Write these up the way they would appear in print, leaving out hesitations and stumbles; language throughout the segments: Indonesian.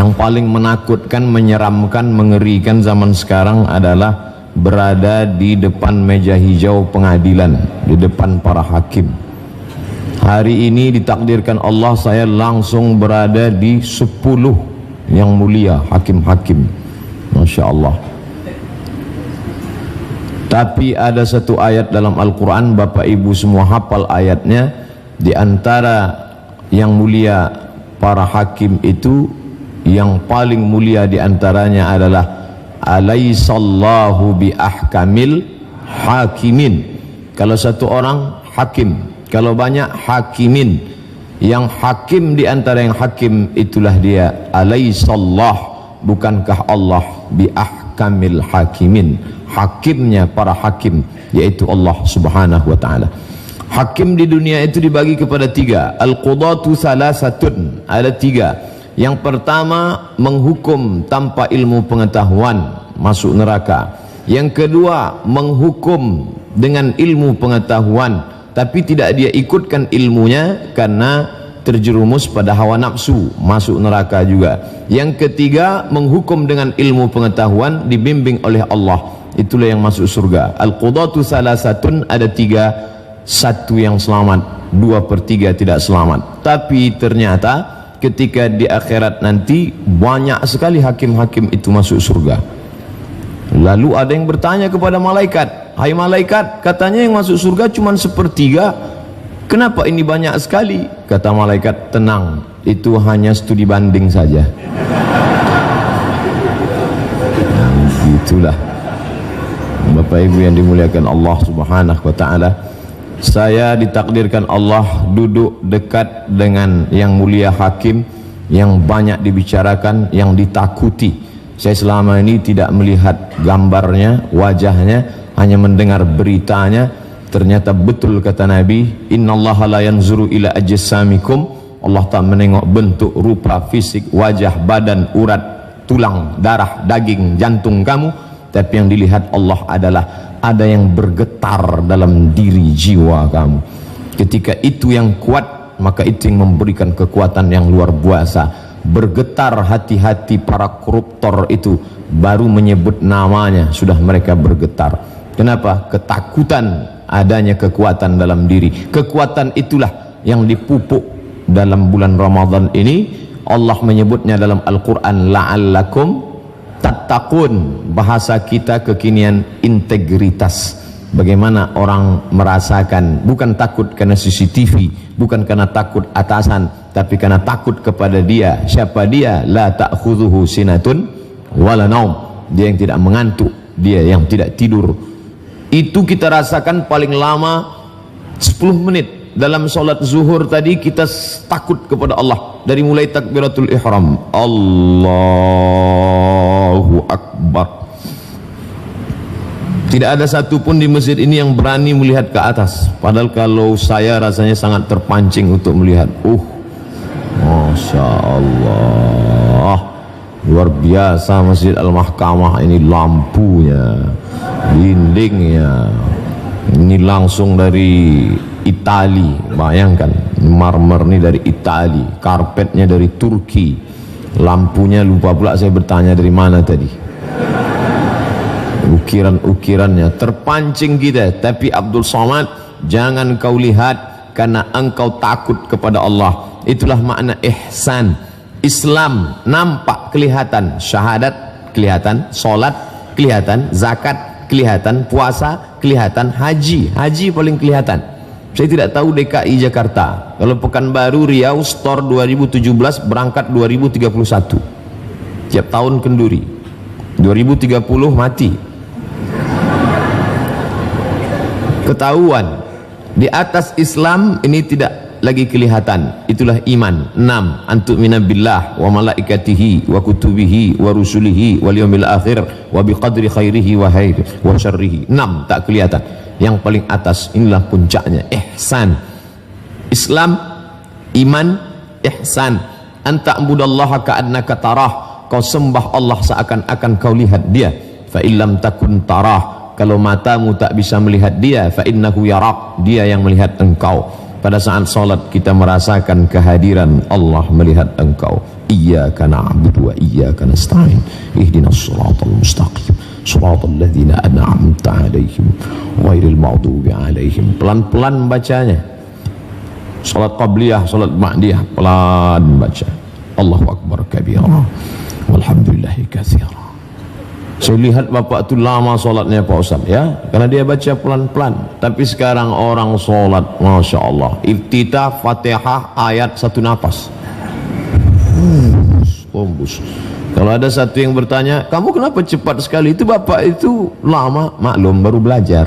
Yang paling menakutkan, menyeramkan, mengerikan zaman sekarang adalah berada di depan meja hijau pengadilan, di depan para hakim. Hari ini ditakdirkan Allah saya langsung berada di 10 yang mulia hakim-hakim, Masya Allah. Tapi ada satu ayat dalam Al-Quran, Bapak Ibu semua hafal ayatnya. Di antara yang mulia para hakim itu, yang paling mulia di antaranya adalah alaisallahu bi ahkamil hakimin. Kalau satu orang hakim, kalau banyak hakimin, yang hakim di antara yang hakim itulah dia alaisallah, bukankah Allah bi ahkamil hakimin, hakimnya para hakim, yaitu Allah subhanahu wa ta'ala. Hakim di dunia itu dibagi kepada 3. Al-qudatu salasatun, ada 3. Yang pertama, menghukum tanpa ilmu pengetahuan, masuk neraka. Yang kedua, menghukum dengan ilmu pengetahuan tapi tidak dia ikutkan ilmunya karena terjerumus pada hawa nafsu, masuk neraka juga. Yang ketiga, menghukum dengan ilmu pengetahuan dibimbing oleh Allah, itulah yang masuk surga. Al-qudatu salasatun, ada 3, 1 yang selamat, 2/3 tidak selamat. Tapi ternyata ketika di akhirat nanti banyak sekali hakim-hakim itu masuk surga. Lalu ada yang bertanya kepada malaikat, hai malaikat, katanya yang masuk surga cuma 1/3, kenapa ini banyak sekali? Kata malaikat, tenang, itu hanya studi banding saja. Nah, itulah Bapak Ibu yang dimuliakan Allah subhanahu wa ta'ala. Saya ditakdirkan Allah duduk dekat dengan yang mulia hakim, yang banyak dibicarakan, yang ditakuti. Saya selama ini tidak melihat gambarnya, wajahnya, hanya mendengar beritanya. Ternyata betul kata Nabi, innallaha la yanzuru ila ajsamikum, Allah tak menengok bentuk, rupa, fisik, wajah, badan, urat, tulang, darah, daging, jantung kamu, tapi yang dilihat Allah adalah ada yang bergetar dalam diri jiwa kamu. Ketika itu yang kuat, maka itu yang memberikan kekuatan yang luar biasa. Bergetar hati-hati para koruptor itu, baru menyebut namanya sudah mereka bergetar. Kenapa? Ketakutan adanya kekuatan dalam diri. Kekuatan itulah yang dipupuk dalam bulan Ramadan ini. Allah menyebutnya dalam Al-Quran, la'allakum tattaqun. Bahasa kita kekinian, integritas. Bagaimana orang merasakan, bukan takut karena CCTV, bukan karena takut atasan, tapi karena takut kepada dia. Siapa dia? La ta'khudhuhu sinatun wala naum. Dia yang tidak mengantuk, dia yang tidak tidur. Itu kita rasakan paling lama 10 menit. Dalam sholat zuhur tadi kita takut kepada Allah, dari mulai takbiratul ihram, Allahu Akbar. Tidak ada satupun di masjid ini yang berani melihat ke atas. Padahal kalau saya rasanya sangat terpancing untuk melihat. Masya Allah, luar biasa Masjid Al-Mahkamah ini, lampunya, dindingnya, ini langsung dari Itali. Bayangkan, marmer ini dari Itali, karpetnya dari Turki, lampunya lupa pula saya bertanya dari mana tadi, ukiran-ukirannya, terpancing kita. Tapi Abdul Somad, jangan kau lihat karena engkau takut kepada Allah. Itulah makna ihsan. Islam nampak, kelihatan, syahadat kelihatan, solat kelihatan, zakat kelihatan, puasa kelihatan, haji paling kelihatan. Saya tidak tahu DKI Jakarta, kalau Pekanbaru, Riau, Store 2017 berangkat 2031, tiap tahun kenduri, 2030 mati. Ketahuan di atas Islam ini tidak lagi kelihatan. Itulah iman. 6. Antu'mina billah wa malaikatihi wa kutubihi wa rusulihi wal yawmil akhir wa biqadri khairihi wa syarrihi. 6 tak kelihatan. Yang paling atas inilah puncaknya, ihsan. Islam, iman, ihsan. Anta'budallaha ka'annaka tarah, kau sembah Allah seakan-akan kau lihat dia. Fa illam takun tarah, kalau matamu tak bisa melihat dia, fa innahu yarak, dia yang melihat engkau. Pada saat sholat kita merasakan kehadiran Allah melihat engkau. iyyaka na'budu wa iyyaka nasta'in ihdinas siratal mustaqim siratal ladzina an'amta 'alaihim ghairil maghdubi 'alaihim. Pelan-pelan bacanya. Salat qabliyah, salat ba'diyah, pelan baca. Allahu akbar kabira walhamdulillahi katsira. Saya lihat bapak itu lama solatnya Pak Ustaz, ya, karena dia baca pelan-pelan. Tapi sekarang orang solat, masya Allah, iftitah Fatihah ayat satu nafas. Ombus. Kalau ada satu yang bertanya, kamu kenapa cepat sekali? Itu bapak itu lama, maklum baru belajar.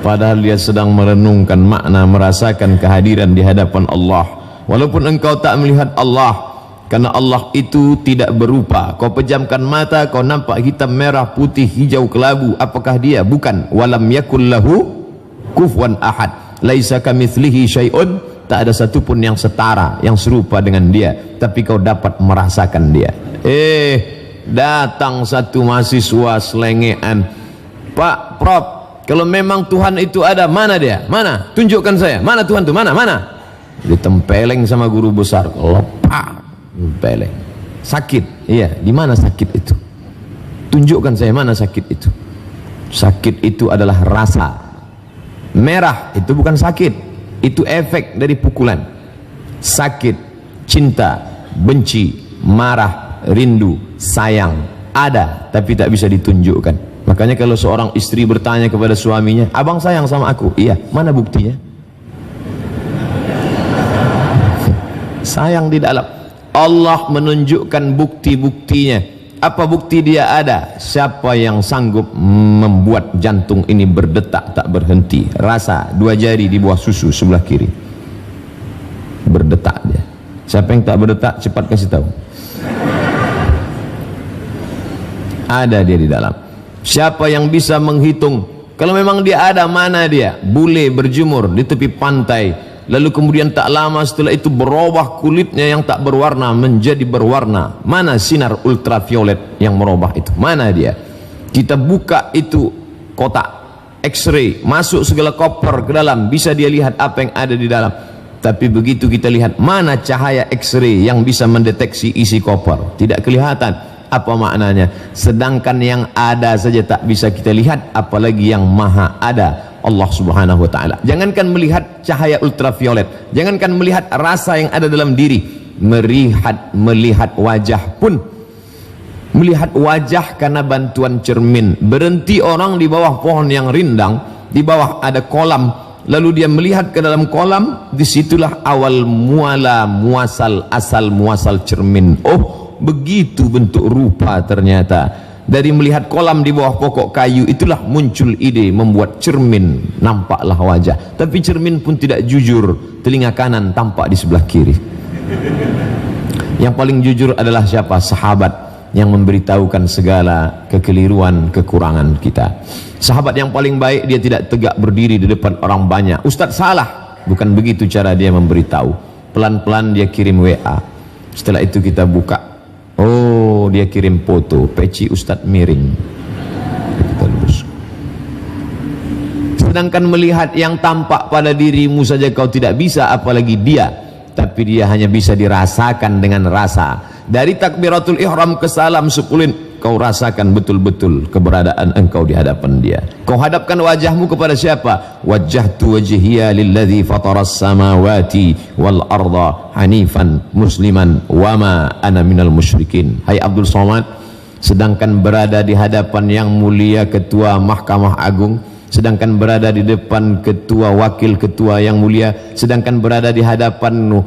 Padahal dia sedang merenungkan makna, merasakan kehadiran di hadapan Allah. Walaupun engkau tak melihat Allah, karena Allah itu tidak berupa. Kau pejamkan mata, kau nampak hitam, merah, putih, hijau, kelabu. Apakah dia? Bukan. Walam yakul lahu kufuwan ahad. Laisa kamitslihi syai'un. Tak ada satupun yang setara, yang serupa dengan dia. Tapi kau dapat merasakan dia. Datang satu mahasiswa selengean. Pak Prof, kalau memang Tuhan itu ada, mana dia? Mana? Tunjukkan saya. Mana Tuhan itu? Mana? Mana? Ditempeleng sama guru besar. Lepak. Peleng. Sakit, iya. Di mana sakit itu? Tunjukkan saya mana sakit itu. Sakit itu adalah rasa. Merah itu bukan sakit, itu efek dari pukulan. Sakit, cinta, benci, marah, rindu, sayang ada, tapi tak bisa ditunjukkan. Makanya kalau seorang istri bertanya kepada suaminya, abang sayang sama aku, iya, mana buktinya? Sayang di dalam. Allah menunjukkan bukti-buktinya. Apa bukti dia ada? Siapa yang sanggup membuat jantung ini berdetak tak berhenti? Rasa dua jari di bawah susu sebelah kiri, berdetak dia. Siapa yang tak berdetak cepat kasih tahu. Ada dia di dalam. Siapa yang bisa menghitung? Kalau memang dia ada, mana dia? Bule berjemur di tepi pantai, lalu kemudian tak lama setelah itu berubah kulitnya yang tak berwarna menjadi berwarna. Mana sinar ultraviolet yang merubah itu? Mana dia? Kita buka itu kotak X-ray, masuk segala koper ke dalam, bisa dia lihat apa yang ada di dalam. Tapi begitu kita lihat, mana cahaya X-ray yang bisa mendeteksi isi koper? Tidak kelihatan. Apa maknanya? Sedangkan yang ada saja tak bisa kita lihat, apalagi yang maha ada, Allah subhanahu wa ta'ala. Jangankan melihat cahaya ultraviolet, jangankan melihat rasa yang ada dalam diri, melihat wajah pun. Melihat wajah karena bantuan cermin. Berhenti orang di bawah pohon yang rindang, di bawah ada kolam, lalu dia melihat ke dalam kolam, disitulah awal muala muasal, asal muasal cermin. Oh, begitu bentuk rupa ternyata. Dari melihat kolam di bawah pokok kayu, itulah muncul ide membuat cermin, nampaklah wajah. Tapi cermin pun tidak jujur, telinga kanan tampak di sebelah kiri. Yang paling jujur adalah siapa? Sahabat yang memberitahukan segala kekeliruan, kekurangan kita. Sahabat yang paling baik, dia tidak tegak berdiri di depan orang banyak. Ustadz salah, bukan begitu cara dia memberitahu. Pelan-pelan dia kirim WA. Setelah itu kita buka, oh, dia kirim foto, peci Ustadz miring. Kita lurus. Sedangkan melihat yang tampak pada dirimu saja kau tidak bisa, apalagi dia. Tapi dia hanya bisa dirasakan dengan rasa. Dari takbiratul ihram ke salam sekulin, kau rasakan betul-betul keberadaan engkau di hadapan dia. Kau hadapkan wajahmu kepada siapa? Wajjahtu wajhiya lilladzi fataras samawati wal arda hanifan musliman wama ana minal musyrikin. Hai Abdul Somad, sedangkan berada di hadapan yang mulia Ketua Mahkamah Agung, sedangkan berada di depan ketua wakil ketua yang mulia, sedangkan berada di hadapan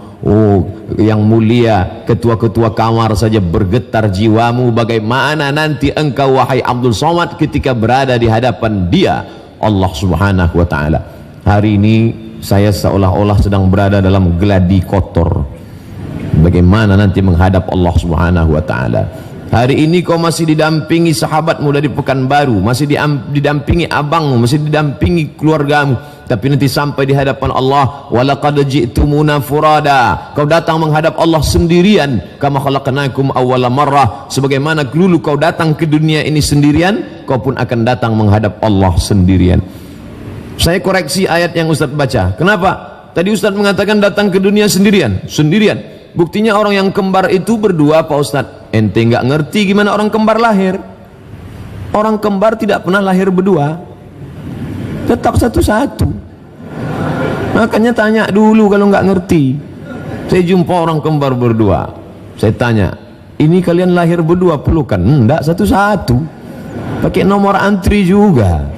yang mulia ketua-ketua kamar saja bergetar jiwamu, bagaimana nanti engkau wahai Abdul Somad ketika berada di hadapan dia, Allah subhanahu wa ta'ala. Hari ini saya seolah-olah sedang berada dalam geladi kotor. Bagaimana nanti menghadap Allah subhanahu wa ta'ala. Hari ini kau masih didampingi sahabatmu dari Pekanbaru, masih didampingi abangmu, masih didampingi keluargamu. Tapi nanti sampai di hadapan Allah, walaqad ji'tumuna furada. Kau datang menghadap Allah sendirian. Kama khalaqnakum awwala marrah. Sebagaimana dulu kau datang ke dunia ini sendirian, kau pun akan datang menghadap Allah sendirian. Saya koreksi ayat yang Ustaz baca. Kenapa? Tadi Ustadz mengatakan datang ke dunia sendirian. Buktinya orang yang kembar itu berdua Pak Ustadz. Ente nggak ngerti gimana orang kembar lahir. Orang kembar tidak pernah lahir berdua, tetap satu-satu. Makanya tanya dulu kalau nggak ngerti. Saya jumpa orang kembar berdua, saya tanya, ini kalian lahir berdua pelukan? Enggak, satu-satu, pakai nomor antri juga.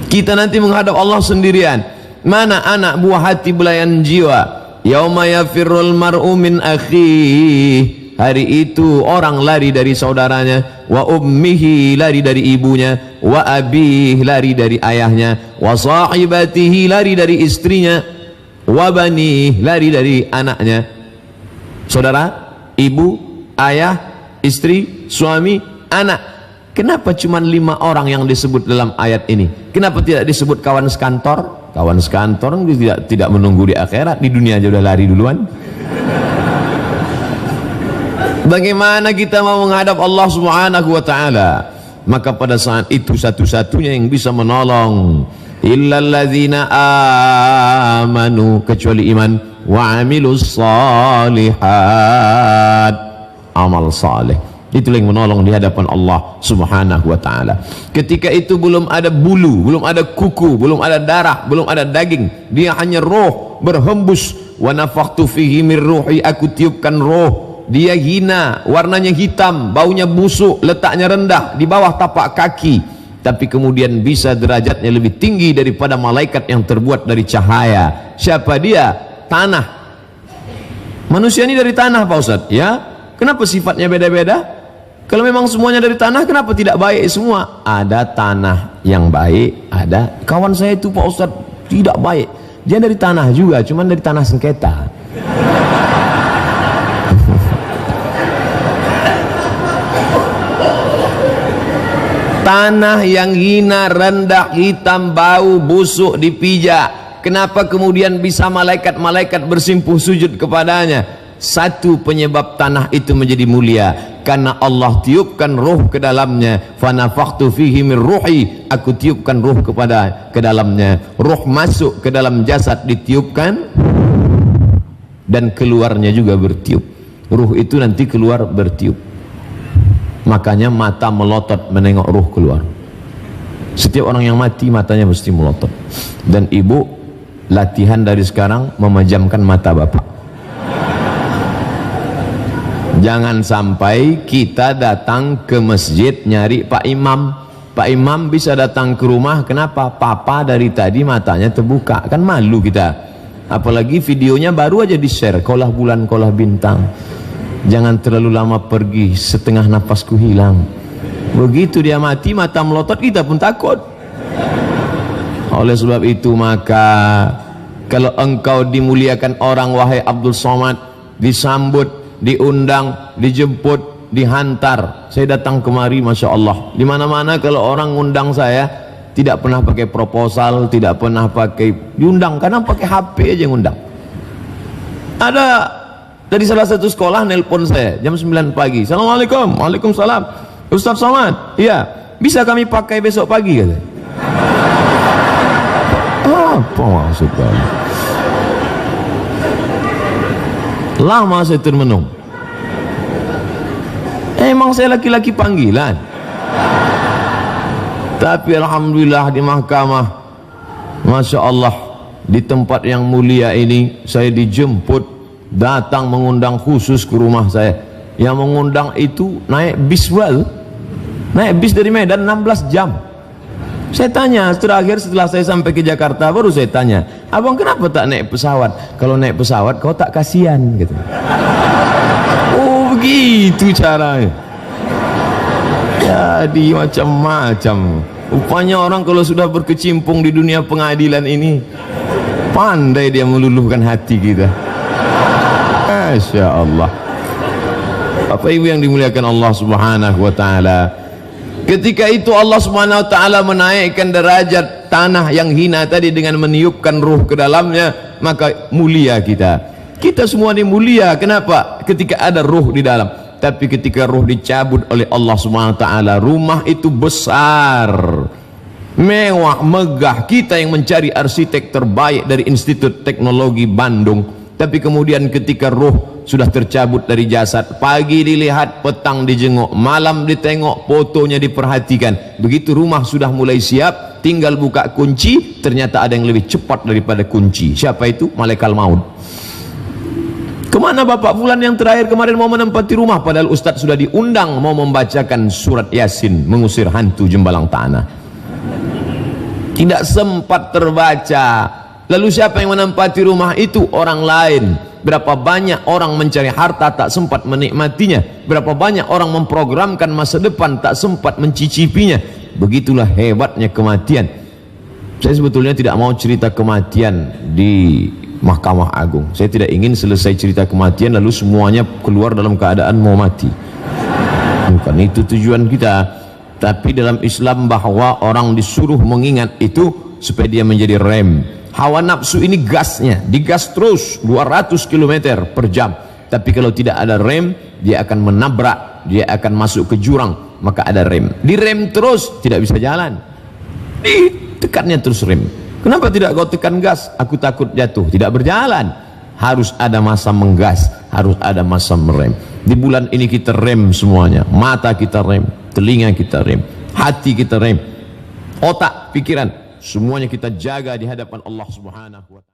Kita nanti menghadap Allah sendirian. Mana anak buah hati belayan jiwa? Yauma yafirrul mar'u min akhihi. Hari itu orang lari dari saudaranya, wa ummihi lari dari ibunya, wa abih lari dari ayahnya, wa sahibatihi lari dari istrinya, wa bani lari dari anaknya. Saudara, ibu, ayah, istri, suami, anak. Kenapa cuma 5 orang yang disebut dalam ayat ini? Kenapa tidak disebut kawan sekantor? Kawan sekantor tidak menunggu di akhirat, di dunia aja udah lari duluan. Bagaimana kita mau menghadap Allah Subhanahu wa ta'ala? Maka pada saat itu satu-satunya yang bisa menolong illalladzina amanu, kecuali iman, wa amilus salihat, amal saleh. Itulah yang menolong di hadapan Allah Subhanahu wa ta'ala. Ketika itu belum ada bulu, belum ada kuku, belum ada darah, belum ada daging. Dia hanya roh berhembus. Wa nafakhtu fihi min ruhi, aku tiupkan roh. Dia hina, warnanya hitam, baunya busuk, letaknya rendah di bawah tapak kaki, tapi kemudian bisa derajatnya lebih tinggi daripada malaikat yang terbuat dari cahaya. Siapa dia? Tanah. Manusia ini dari tanah Pak Ustadz, ya. Kenapa sifatnya beda-beda? Kalau memang semuanya dari tanah, kenapa tidak baik semua? Ada tanah yang baik, ada. Kawan saya itu Pak Ustadz tidak baik, dia dari tanah juga, cuman dari tanah sengketa. Tanah yang hina, rendah, hitam, bau, busuk, dipijak. Kenapa kemudian bisa malaikat-malaikat bersimpuh sujud kepadanya? Satu penyebab tanah itu menjadi mulia, karena Allah tiupkan ruh ke dalamnya. Fanafakhtu fihi min ruhi, aku tiupkan ruh ke dalamnya. Ruh masuk ke dalam jasad, ditiupkan, dan keluarnya juga bertiup. Ruh itu nanti keluar bertiup. Makanya mata melotot menengok ruh keluar. Setiap orang yang mati matanya mesti melotot. Dan ibu latihan dari sekarang memejamkan mata bapak. Jangan sampai kita datang ke masjid nyari Pak Imam. Pak Imam bisa datang ke rumah, kenapa? Papa dari tadi matanya terbuka, kan malu kita. Apalagi videonya baru aja di share, kolah bulan kolah bintang. Jangan terlalu lama pergi, setengah napasku hilang. Begitu dia mati, mata melotot, kita pun takut. Oleh sebab itu maka kalau engkau dimuliakan orang, wahai Abdul Somad, disambut, diundang, dijemput, dihantar. Saya datang kemari, Masya Allah. Di mana-mana kalau orang undang saya, tidak pernah pakai proposal, tidak pernah pakai diundang, karena pakai HP aja ngundang. Ada dari salah satu sekolah nelpon saya jam 9 pagi. Assalamualaikum. Waalaikumsalam. Ustaz Somad, iya, bisa kami pakai besok pagi, kata. Apa maksudnya? Lama saya termenung. Emang saya laki-laki panggilan. Tapi alhamdulillah di mahkamah, Masya Allah, di tempat yang mulia ini saya dijemput, datang mengundang khusus ke rumah saya. Yang mengundang itu naik bis, naik bis dari Medan 16 jam. Saya tanya terakhir setelah saya sampai ke Jakarta, baru saya tanya, abang kenapa tak naik pesawat? Kalau naik pesawat kau tak kasihan, gitu. Oh begitu caranya. Jadi macam-macam. Rupanya orang kalau sudah berkecimpung di dunia pengadilan ini, pandai dia meluluhkan hati kita. Masya Allah. Bapak Ibu yang dimuliakan Allah Subhanahu wa ta'ala, ketika itu Allah Subhanahu wa ta'ala menaikkan derajat tanah yang hina tadi dengan meniupkan ruh ke dalamnya, maka mulia kita. Kita semua ini mulia. Kenapa? Ketika ada ruh di dalam. Tapi ketika ruh dicabut oleh Allah Subhanahu wa ta'ala, rumah itu besar. mewah, megah. Kita yang mencari arsitek terbaik dari Institut Teknologi Bandung, tapi kemudian ketika ruh sudah tercabut dari jasad, pagi dilihat, petang dijenguk, malam ditengok, fotonya diperhatikan, begitu rumah sudah mulai siap, tinggal buka kunci, ternyata ada yang lebih cepat daripada kunci. Siapa itu? Malaikat maut. Kemana Bapak Fulan yang terakhir kemarin mau menempati rumah, padahal Ustadz sudah diundang mau membacakan surat Yasin, mengusir hantu jembalang tanah. Tidak sempat terbaca. Lalu siapa yang menempati rumah itu? Orang lain. Berapa banyak orang mencari harta tak sempat menikmatinya, berapa banyak orang memprogramkan masa depan tak sempat mencicipinya. Begitulah hebatnya kematian. Saya sebetulnya tidak mau cerita kematian di Mahkamah Agung. Saya tidak ingin selesai cerita kematian lalu semuanya keluar dalam keadaan mau mati. Bukan itu tujuan kita. Tapi dalam Islam bahwa orang disuruh mengingat itu supaya dia menjadi rem. Hawa nafsu ini gasnya, digas terus 200 km per jam. Tapi kalau tidak ada rem, dia akan menabrak, dia akan masuk ke jurang, maka ada rem. Direm terus, tidak bisa jalan. Ditekannya terus rem. Kenapa tidak kau tekan gas? Aku takut jatuh, tidak berjalan. Harus ada masa menggas, harus ada masa merem. Di bulan ini kita rem semuanya. Mata kita rem, telinga kita rem, hati kita rem, otak, pikiran, semuanya kita jaga di hadapan Allah Subhanahu wa ta'ala.